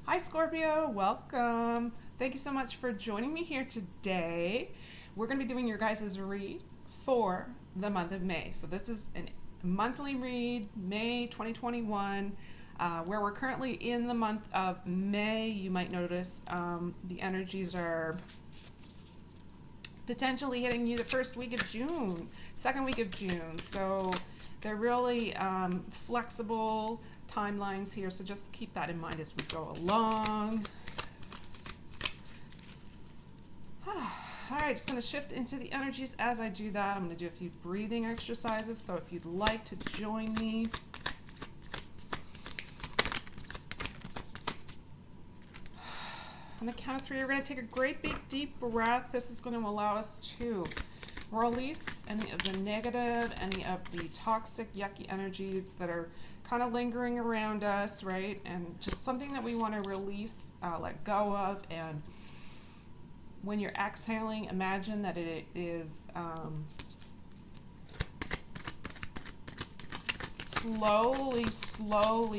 Hi Scorpio, welcome. Thank you so much for joining me here today. We're going to be doing your guys' read for the month of May. So this is a monthly read, May 2021, where we're currently in the month of May. You might notice the energies are potentially hitting you the first week of June, second week of June. So they're really flexible timelines here. So just keep that in mind as we go along. All right, just going to shift into the energies as I do that. I'm going to do a few breathing exercises. So if you'd like to join me, on the count of three, we're going to take a great big deep breath. This is going to allow us to release any of the negative, any of the toxic, yucky energies that are kind of lingering around us, right? And just something that we want to release, let go of. And when you're exhaling, imagine that it is slowly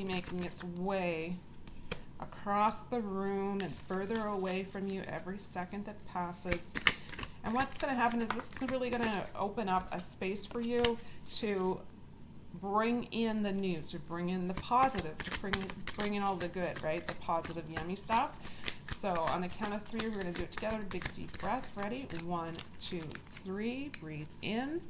making its way across the room and further away from you every second that passes. And what's going to happen is this is really going to open up a space for you to bring in the new, to bring in the positive, to bring in all the good, right? The positive, yummy stuff. So on the count of three, we're going to do it together. Big deep breath. Ready? 1, 2, 3. Breathe in.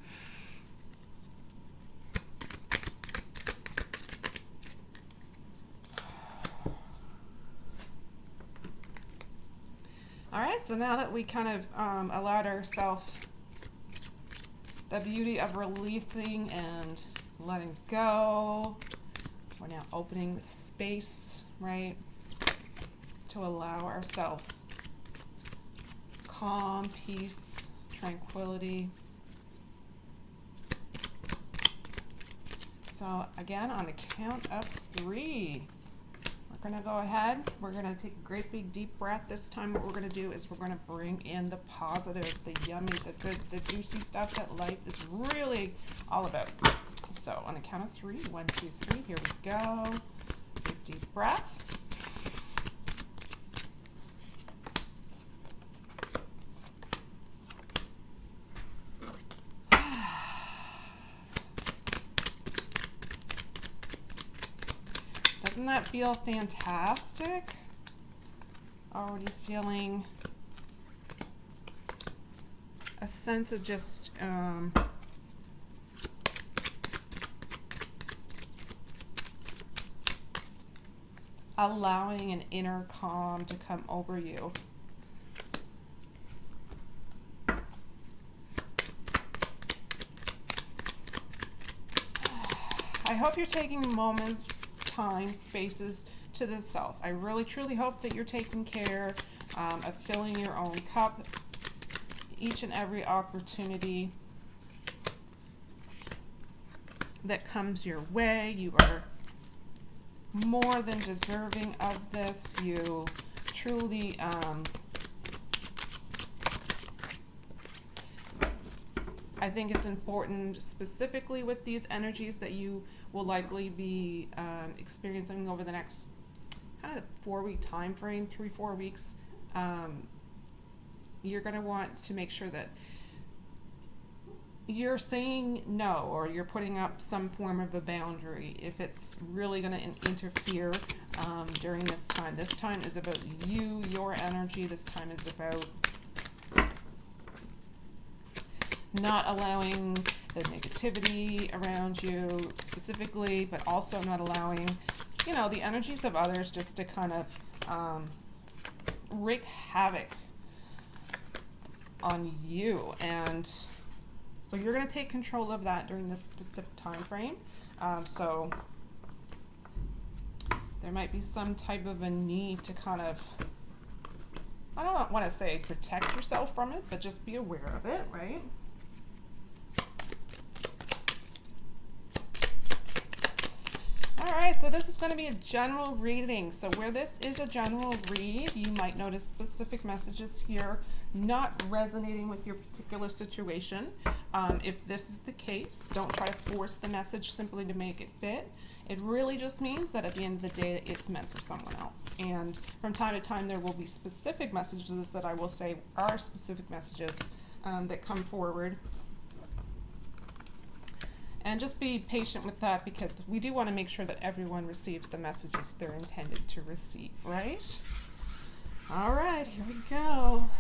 All right, so now that we kind of allowed ourselves the beauty of releasing and letting go, we're now opening the space, right, to allow ourselves calm, peace, tranquility. So again, on the count of three, we're going to go ahead. We're going to take a great big deep breath. This time what we're going to do is we're going to bring in the positive, the yummy, the good, the juicy stuff that life is really all about. So on the count of three, 1, 2, 3, here we go. Big deep breath. Doesn't that feel fantastic? Already feeling a sense of just allowing an inner calm to come over you. I hope you're taking moments, time, spaces to the self. I really truly hope that you're taking care of filling your own cup each and every opportunity that comes your way. You are more than deserving of this. You truly I think it's important, specifically with these energies that you will likely be experiencing over the next kind of 4-week time frame, 3-4 weeks. You're going to want to make sure that you're saying no, or you're putting up some form of a boundary if it's really going to interfere during this time. This time is about you, your energy. This time is about not allowing the negativity around you specifically, but also not allowing, you know, the energies of others just to kind of wreak havoc on you. And so you're going to take control of that during this specific time frame. So there might be some type of a need to kind of, I don't want to say protect yourself from it, but just be aware of it, right? All All right, so this is going to be a general reading. So where this is a general read, you might notice specific messages here not resonating with your particular situation. If this is the case, don't try to force the message simply to make it fit. It really just means that at the end of the day, it's meant for someone else. And from time to time, there will be specific messages that I will say are specific messages that come forward. And just be patient with that, because we do want to make sure that everyone receives the messages they're intended to receive, right? All right, here we go.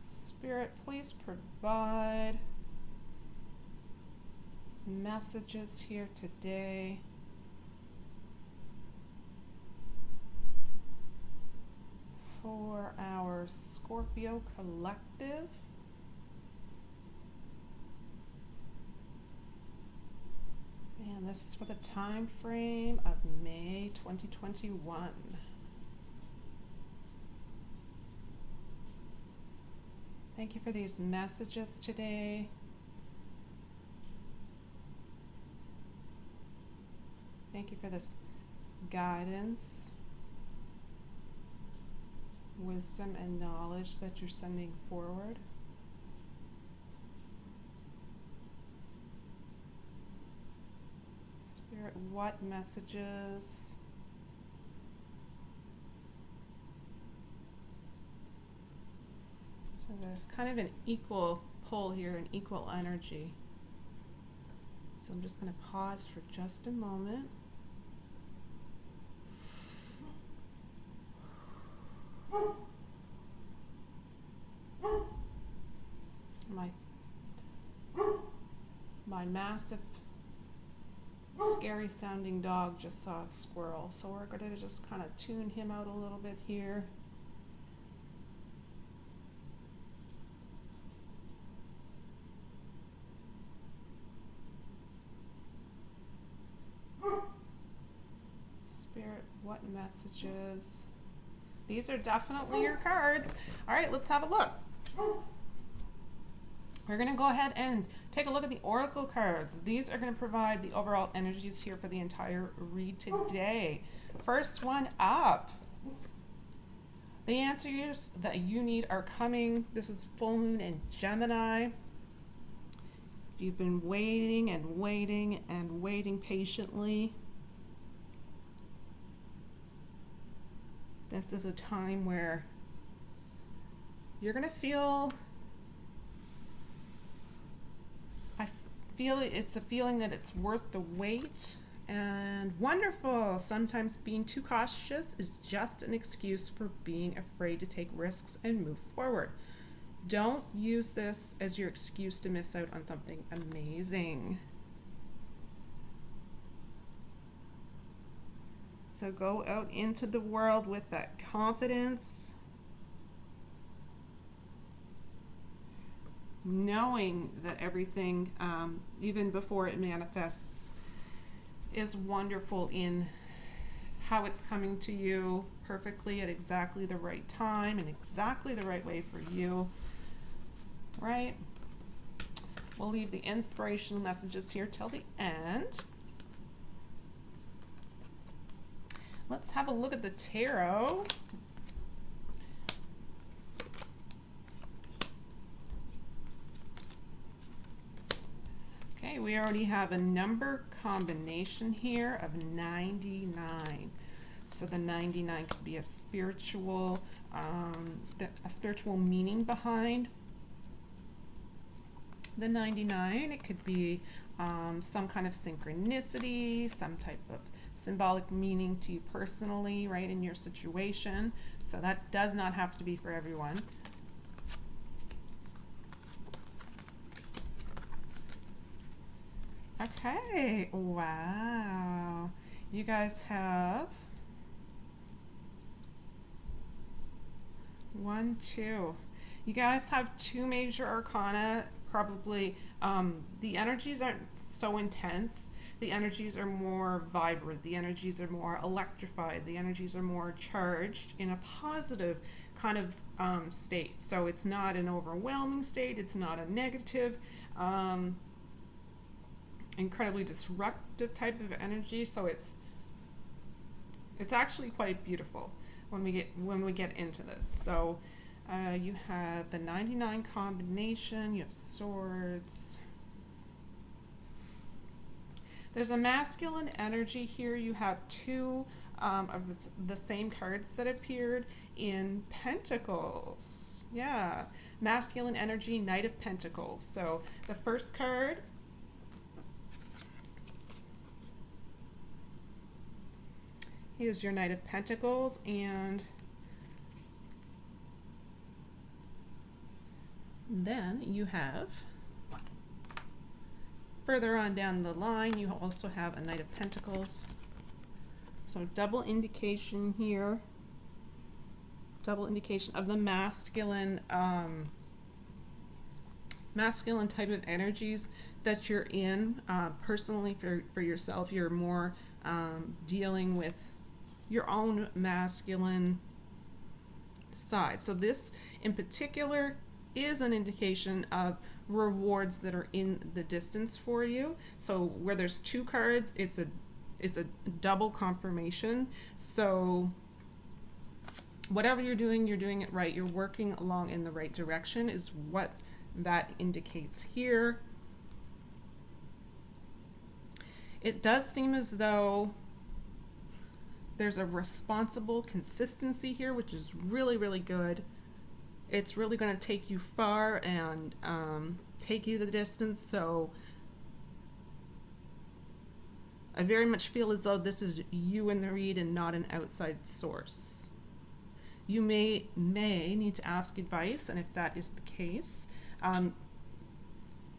Spirit, please provide messages here today for our Scorpio collective. And this is for the time frame of May 2021. Thank you for these messages today. Thank you for this guidance, wisdom, and knowledge that you're sending forward. Spirit, what messages so there's kind of an equal pull here, an equal energy. So I'm just going to pause for just a moment. My massive, scary sounding dog just saw a squirrel, so we're going to just kind of tune him out a little bit here. Spirit, what messages? These are definitely your cards. All right, let's have a look. We're going to go ahead and take a look at the oracle cards. These are going to provide the overall energies here for the entire read today. First one up. The answers that you need are coming. This is full moon in Gemini. If you've been waiting and waiting and waiting patiently, this is a time where you're going to feel, it's a feeling that it's worth the wait, and wonderful. Sometimes being too cautious is just an excuse for being afraid to take risks and move forward. Don't use this as your excuse to miss out on something amazing. So go out into the world with that confidence, knowing that everything, even before it manifests, is wonderful in how it's coming to you perfectly at exactly the right time and exactly the right way for you, right? We'll leave the inspirational messages here till the end. Let's have a look at the tarot. Okay, we already have a number combination here of 99. So the 99 could be a spiritual meaning behind the 99. It could be some kind of synchronicity, some type of symbolic meaning to you personally, right, in your situation. So that does not have to be for everyone. Okay, wow. You guys have 1, 2. You guys have 2 major arcana. Probably the energies aren't so intense. the energies are more vibrant, the energies are more electrified, the energies are more charged in a positive kind of state. So it's not an overwhelming state, it's not a negative, incredibly disruptive type of energy. So it's actually quite beautiful when we get into this. So you have the 99 combination, you have swords. There's a masculine energy here. You have two of the same cards that appeared in Pentacles. Yeah, masculine energy, Knight of Pentacles. So the first card is your Knight of Pentacles, and then you have, further on down the line, you also have a Knight of Pentacles. So double indication here, double indication of the masculine masculine type of energies that you're in. Personally, for yourself, you're more dealing with your own masculine side. So this in particular is an indication of rewards that are in the distance for you. So where there's two cards, it's a double confirmation. So whatever you're doing it right. You're working along in the right direction is what that indicates here. It does seem as though there's a responsible consistency here, which is really, really good. It's really going to take you far and take you the distance. So I very much feel as though this is you in the read and not an outside source. You may need to ask advice, and if that is the case,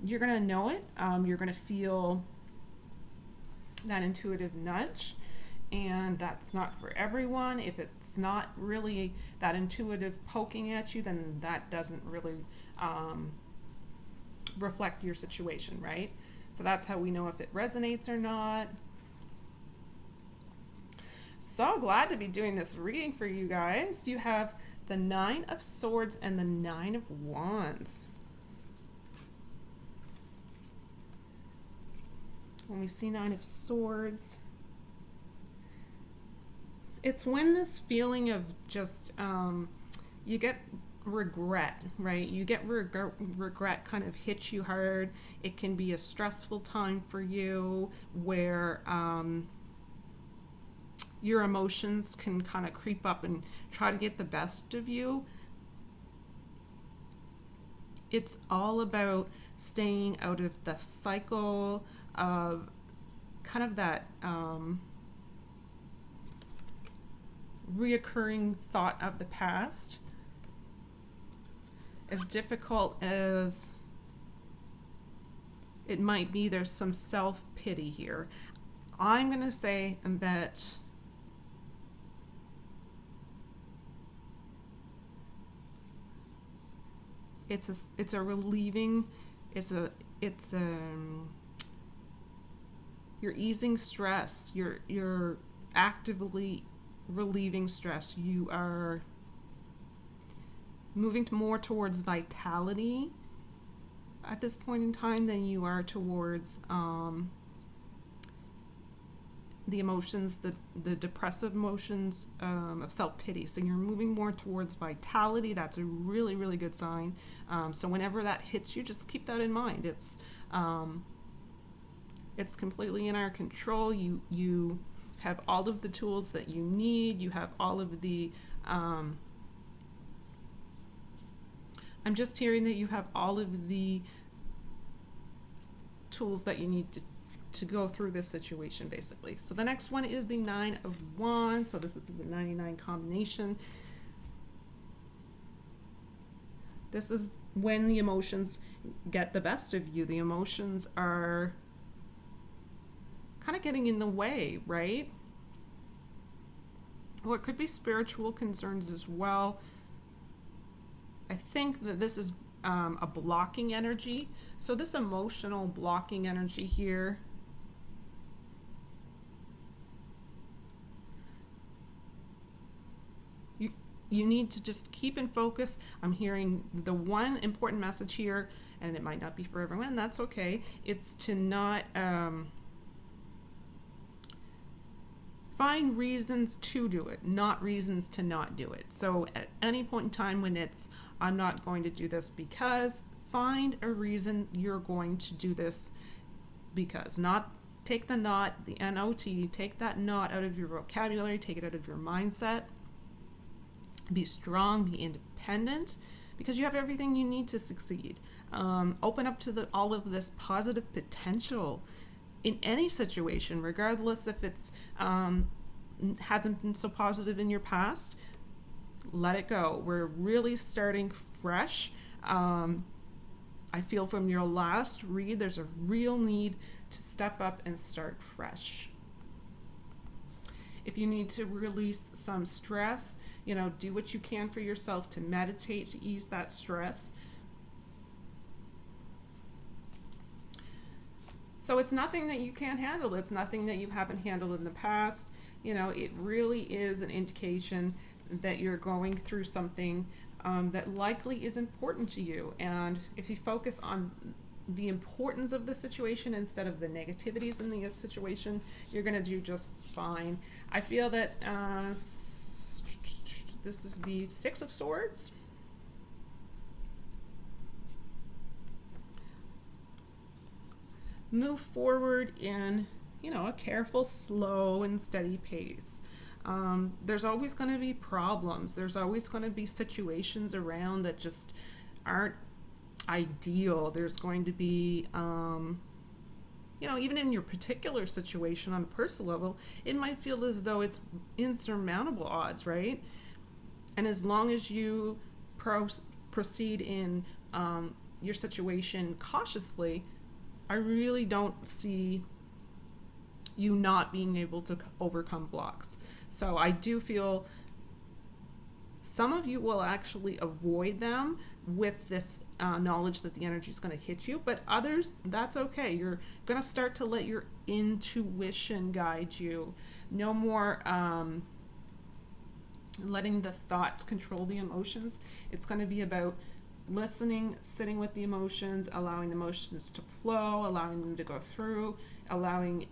you're going to know it. You're going to feel that intuitive nudge. And that's not for everyone. If it's not really that intuitive poking at you, then that doesn't really reflect your situation, right? So that's how we know if it resonates or not. So glad to be doing this reading for you guys. You have the 9 of Swords and the 9 of Wands. When we see 9 of Swords, it's when this feeling of just, you get regret, right? You get regret kind of hits you hard. It can be a stressful time for you where your emotions can kind of creep up and try to get the best of you. It's all about staying out of the cycle of kind of that reoccurring thought of the past. As difficult as it might be, there's some self-pity here. I'm going to say that it's a relieving, you're easing stress, you're actively relieving stress. You are moving more towards vitality at this point in time than you are towards the emotions, the depressive emotions of self-pity. So you're moving more towards vitality. That's a really, really good sign. So whenever that hits you, just keep that in mind. It's completely in our control. You have all of the tools that you need. You have all of the I'm just hearing that you have all of the tools that you need to go through this situation, basically. So the next one is the 9 of Wands. So this is the 99 combination. This is when the emotions get the best of you. The emotions are kind of getting in the way, right? Well, it could be spiritual concerns as well. I think that this is a blocking energy. So this emotional blocking energy here You need to just keep in focus. I'm hearing the one important message here, and it might not be for everyone, that's okay. It's to not find reasons to do it, not reasons to not do it. So at any point in time when it's, I'm not going to do this because, find a reason you're going to do this because. Not take the not, the N-O-T, take that not out of your vocabulary, take it out of your mindset. Be strong, be independent, because you have everything you need to succeed. Open up to all of this positive potential in any situation, regardless if it's hasn't been so positive in your past. Let it go. We're really starting fresh. I feel from your last read, there's a real need to step up and start fresh. If you need to release some stress, do what you can for yourself to meditate, to ease that stress. So it's nothing that you can't handle. It's nothing that you haven't handled in the past. It really is an indication that you're going through something that likely is important to you. And if you focus on the importance of the situation instead of the negativities in the situation, you're going to do just fine. I feel that this is the Six of Swords. Move forward in, a careful, slow, and steady pace. There's always going to be problems. There's always going to be situations around that just aren't ideal. There's going to be, even in your particular situation on a personal level, it might feel as though it's insurmountable odds, right? And as long as you proceed in your situation cautiously, I really don't see you not being able to overcome blocks. So I do feel some of you will actually avoid them with this knowledge that the energy is going to hit you, but others, that's okay. You're going to start to let your intuition guide you. No more letting the thoughts control the emotions. It's going to be about listening, sitting with the emotions, allowing the emotions to flow, allowing them to go through, allowing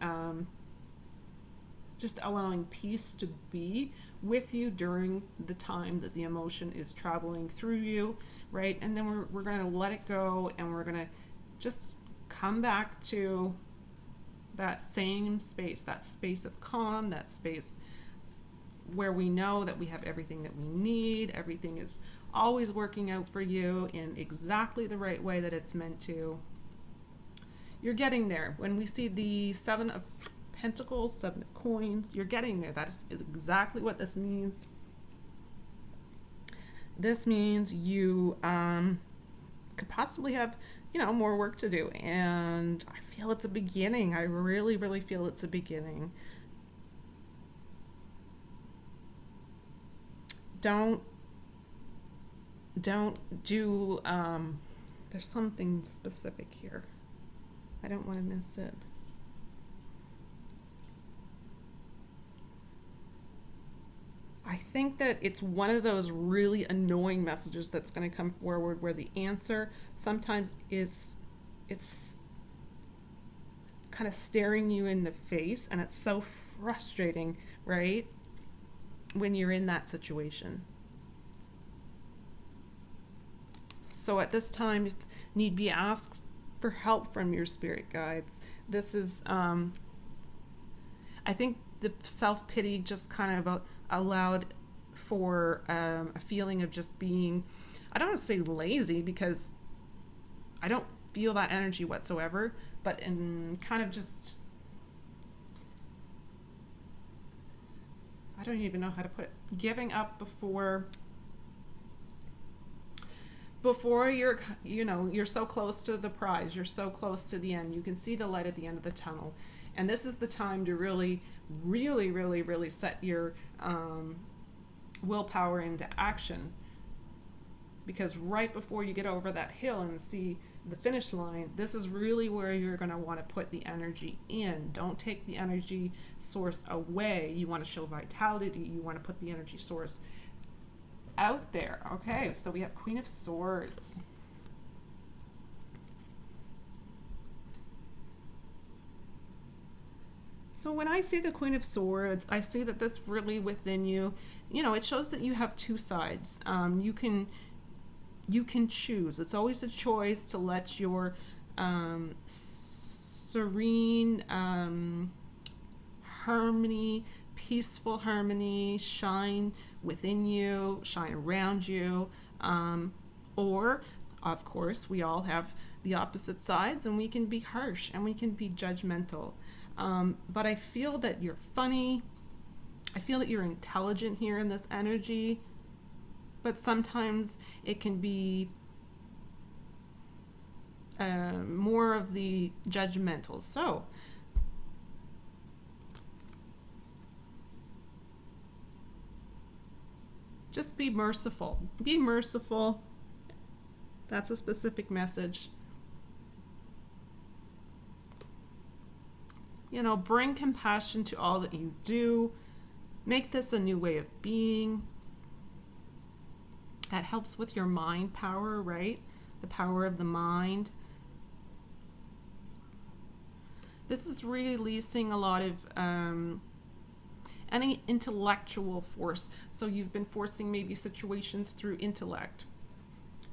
peace to be with you during the time that the emotion is traveling through you, right? And then we're going to let it go, and we're going to just come back to that same space, that space of calm, that space where we know that we have everything that we need, everything is always working out for you in exactly the right way that it's meant to. You're getting there. When we see the Seven of Pentacles, Seven of Coins, you're getting there. That is exactly what this means. This means you could possibly have, more work to do. And I feel it's a beginning. I really, really feel it's a beginning. Don't do, there's something specific here. I don't want to miss it. I think that it's one of those really annoying messages that's going to come forward where the answer sometimes it's kind of staring you in the face, and it's so frustrating, right? When you're in that situation. So at this time, if need be, ask for help from your spirit guides. This is, I think the self-pity just kind of allowed for a feeling of just being, I don't want to say lazy, because I don't feel that energy whatsoever, but in kind of just, I don't even know how to put it, giving up before you're so close to the prize, you're so close to the end, you can see the light at the end of the tunnel. And this is the time to really, really, really, really set your willpower into action. Because right before you get over that hill and see the finish line, this is really where you're going to want to put the energy in. Don't take the energy source away. You want to show vitality. You want to put the energy source out there. Okay, so we have Queen of Swords. So when I see the Queen of Swords, I see that this really within you, you know, it shows that you have two sides. You can choose. It's always a choice to let your serene harmony, peaceful harmony shine within you, shine around you. Or, of course, we all have the opposite sides and we can be harsh and we can be judgmental. But I feel that you're funny. I feel that you're intelligent here in this energy. But sometimes it can be more of the judgmental. So, just be merciful. Be merciful. That's a specific message. You know, bring compassion to all that you do. Make this a new way of being. That helps with your mind power, right? The power of the mind. This is releasing a lot of any intellectual force. So you've been forcing maybe situations through intellect.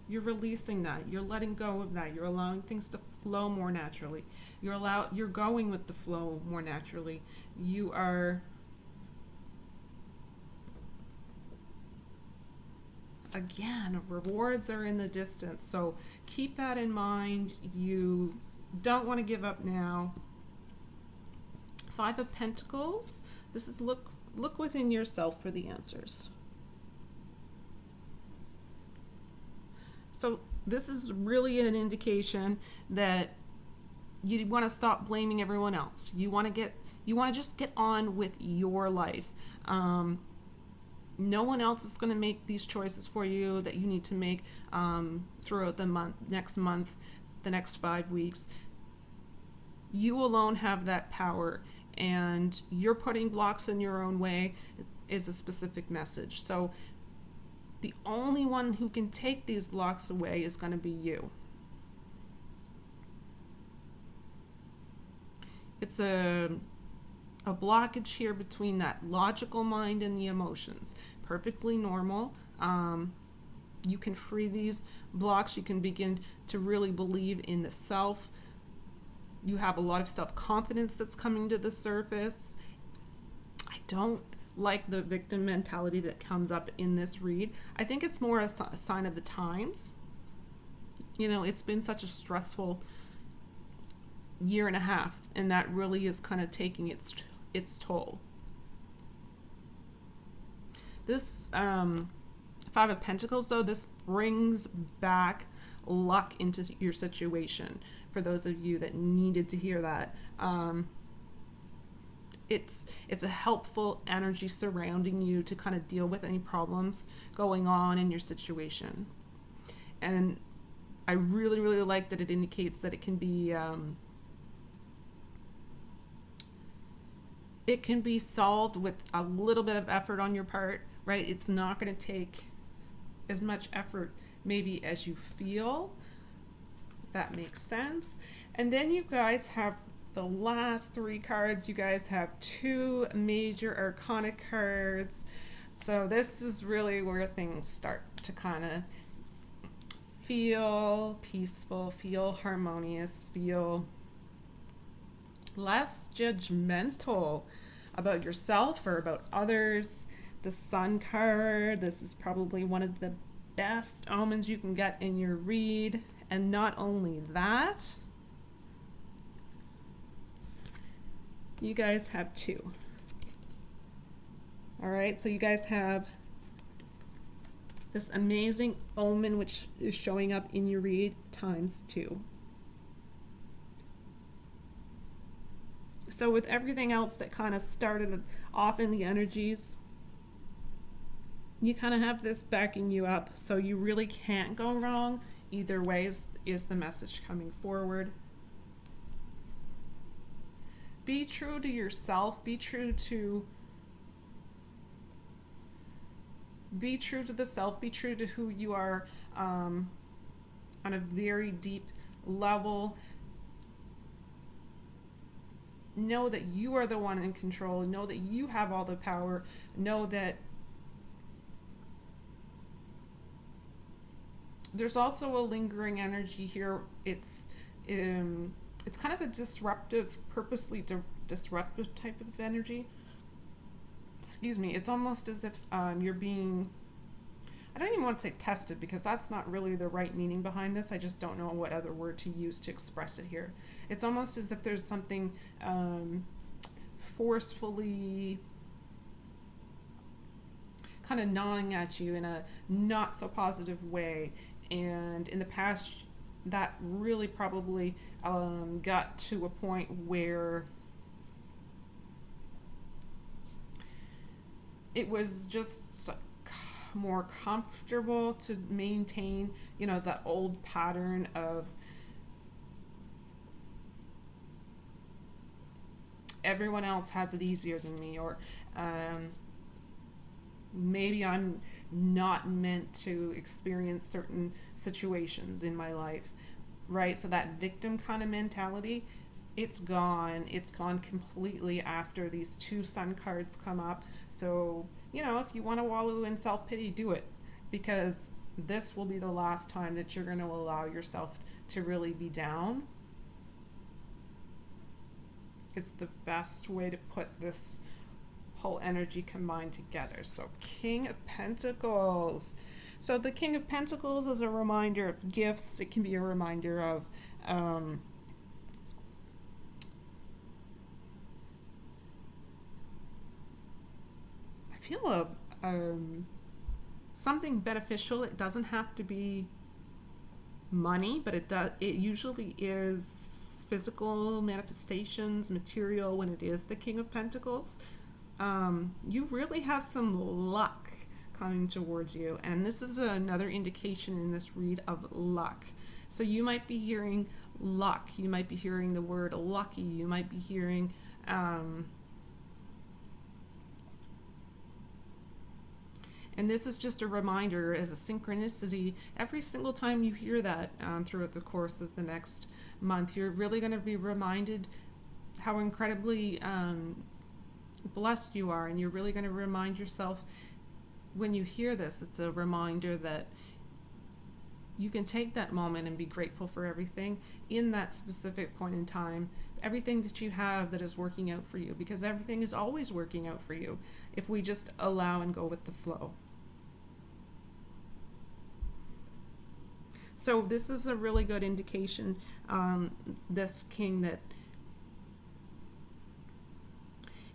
You're releasing that. You're letting go of that. You're allowing things to flow more naturally. You're going with the flow more naturally. You are, again, rewards are in the distance. So keep that in mind. You don't want to give up now. Five of Pentacles. This is look within yourself for the answers. So this is really an indication that you want to stop blaming everyone else. You want to just get on with your life. No one else is going to make these choices for you that you need to make throughout the next month, the next 5 weeks. You alone have that power, and you're putting blocks in your own way is a specific message. So the only one who can take these blocks away is going to be you. It's a blockage here between that logical mind and the emotions. Perfectly normal. You can free these blocks. You can begin to really believe in the self. You have a lot of self-confidence that's coming to the surface. I don't like the victim mentality that comes up in this read. I think it's more a sign of the times. You know, it's been such a stressful year and a half, and that really is kind of taking its toll. This Five of Pentacles, though, this brings back luck into your situation. For those of you that needed to hear that, it's a helpful energy surrounding you to kind of deal with any problems going on in your situation. And I really, really like that it indicates that it can be solved with a little bit of effort on your part, right? It's not going to take as much effort maybe as you feel. If that makes sense. And then you guys have the last 3 cards. You guys have 2 major arcana cards. So this is really where things start to kind of feel peaceful, feel harmonious, feel less judgmental about yourself or about others. The Sun card, this is probably one of the best omens you can get in your read. And not only that, you guys have 2. All right, so you guys have this amazing omen which is showing up in your read times 2. So with everything else that kind of started off in the energies, you kind of have this backing you up, so you really can't go wrong. Either way is the message coming forward. Be true to yourself. Be true to Be true to the self, be true to who you are, on a very deep level. Know that you are the one in control. Know that you have all the power. Know that there's also a lingering energy here. It's kind of a disruptive, purposely disruptive type of energy. Excuse me. It's almost as if you're being, I don't even want to say tested, because that's not really the right meaning behind this. I just don't know what other word to use to express it here. It's almost as if there's something forcefully kind of gnawing at you in a not so positive way. And in the past, that really probably got to a point where it was just more comfortable to maintain, that old pattern of everyone else has it easier than me, or maybe I'm not meant to experience certain situations in my life, right? So that victim kind of mentality, it's gone. It's gone completely after these two sun cards come up. So, if you want to wallow in self-pity, do it, because this will be the last time that you're going to allow yourself to really be down. It's the best way to put this whole energy combined together. So King of Pentacles. So the King of Pentacles is a reminder of gifts. It can be a reminder of I feel something beneficial. It doesn't have to be money, but it usually is physical manifestations, material, when it is the King of Pentacles. You really have some luck coming towards you, and this is another indication in this read of luck. So you might be hearing luck, you might be hearing the word lucky, you might be hearing and this is just a reminder, as a synchronicity. Every single time you hear that throughout the course of the next month, you're really going to be reminded how incredibly blessed you are, and you're really going to remind yourself when you hear this. It's a reminder that you can take that moment and be grateful for everything in that specific point in time, everything that you have that is working out for you, because everything is always working out for you if we just allow and go with the flow. So this is a really good indication, this King, that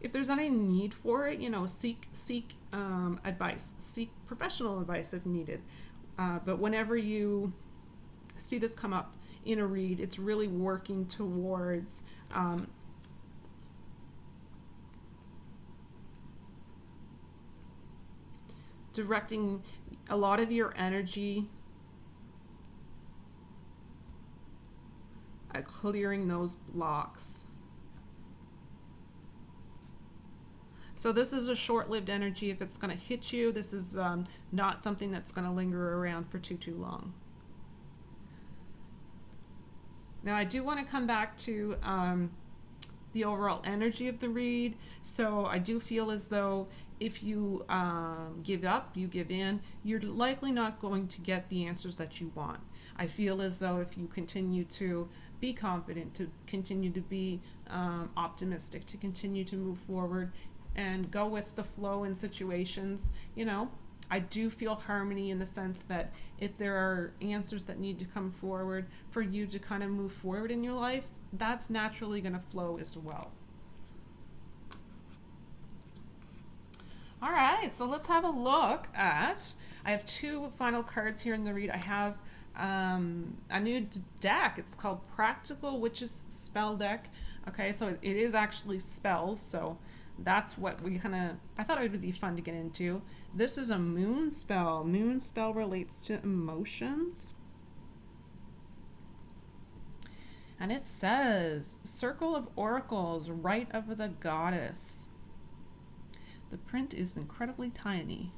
if there's any need for it, seek advice, seek professional advice if needed. But whenever you see this come up in a read, it's really working towards directing a lot of your energy at clearing those blocks. So this is a short-lived energy. If it's going to hit you, this is not something that's going to linger around for too long. Now I do want to come back to the overall energy of the read. So I do feel as though if you give up, you give in, you're likely not going to get the answers that you want. I feel as though if you continue to be confident, to continue to be optimistic, to continue to move forward and go with the flow in situations, I do feel harmony in the sense that if there are answers that need to come forward for you to kind of move forward in your life, that's naturally going to flow as well. All right, so let's have a look at, I have two final cards here in the read. I have a new deck. It's called Practical Witches Spell Deck. Okay, so it is actually spells, so that's what we I thought it would be fun to get into. This is a moon spell. Moon spell relates to emotions. And it says, Circle of Oracles, Rite of the Goddess. The print is incredibly tiny.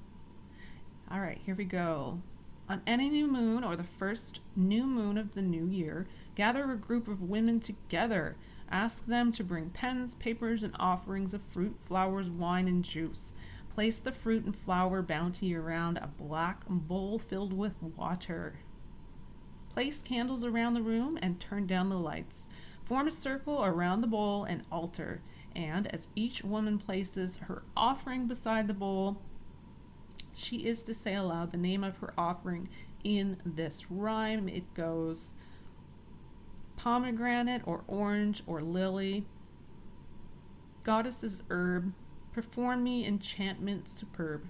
All right, here we go. On any new moon or the first new moon of the new year, gather a group of women together. Ask them to bring pens, papers, and offerings of fruit, flowers, wine, and juice. Place the fruit and flower bounty around a black bowl filled with water. Place candles around the room and turn down the lights. Form a circle around the bowl and altar, and as each woman places her offering beside the bowl, she is to say aloud the name of her offering in this rhyme. It goes pomegranate or orange or lily, goddess's herb, perform me enchantment superb.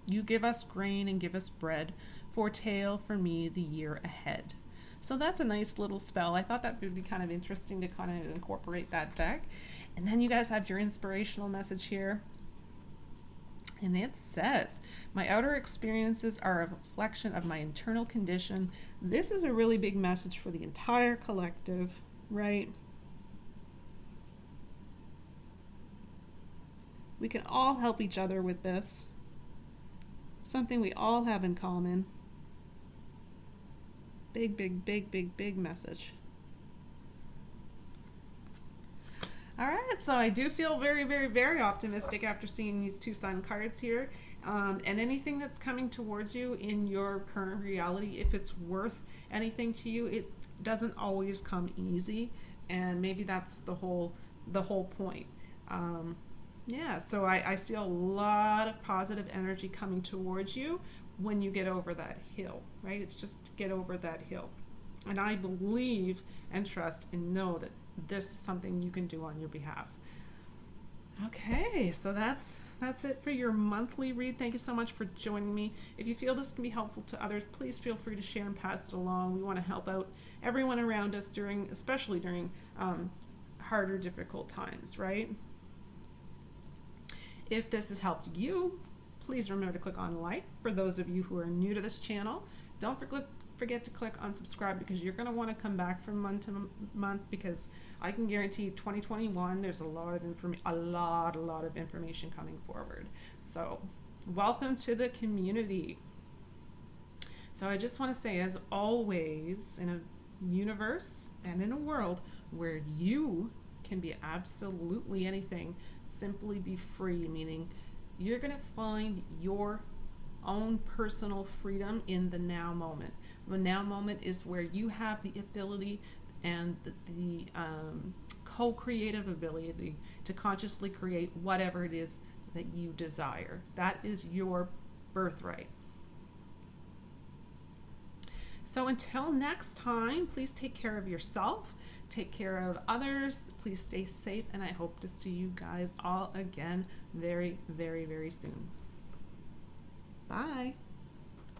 You give us grain and give us bread, foretell for me the year ahead. So that's a nice little spell. I thought that would be kind of interesting to kind of incorporate that deck. And then you guys have your inspirational message here. And it says, my outer experiences are a reflection of my internal condition. This is a really big message for the entire collective, right? We can all help each other with this. Something we all have in common. Big, big, big, big, big message. All right, so I do feel very, very, very optimistic after seeing these two sun cards here. And anything that's coming towards you in your current reality, if it's worth anything to you, it doesn't always come easy. And maybe that's the whole point. Yeah, so I see a lot of positive energy coming towards you when you get over that hill, right? It's just to get over that hill. And I believe and trust and know that this is something you can do on your behalf. Okay, so that's it for your monthly read. Thank you so much for joining me. If you feel this can be helpful to others, please feel free to share and pass it along. We want to help out everyone around us especially during harder, difficult times, right? If this has helped you, please remember to click on like. For those of you who are new to this channel, don't forget to click on subscribe, because you're going to want to come back from month to month, because I can guarantee 2021 there's a lot of information coming forward. So welcome to the community. So I just want to say, as always, in a universe and in a world where you can be absolutely anything, simply be free, meaning you're going to find your own personal freedom in the now moment. The now moment is where you have the ability and the co-creative ability to consciously create whatever it is that you desire. That is your birthright. So until next time, please take care of yourself, take care of others, please stay safe, and I hope to see you guys all again very, very, very soon. Bye.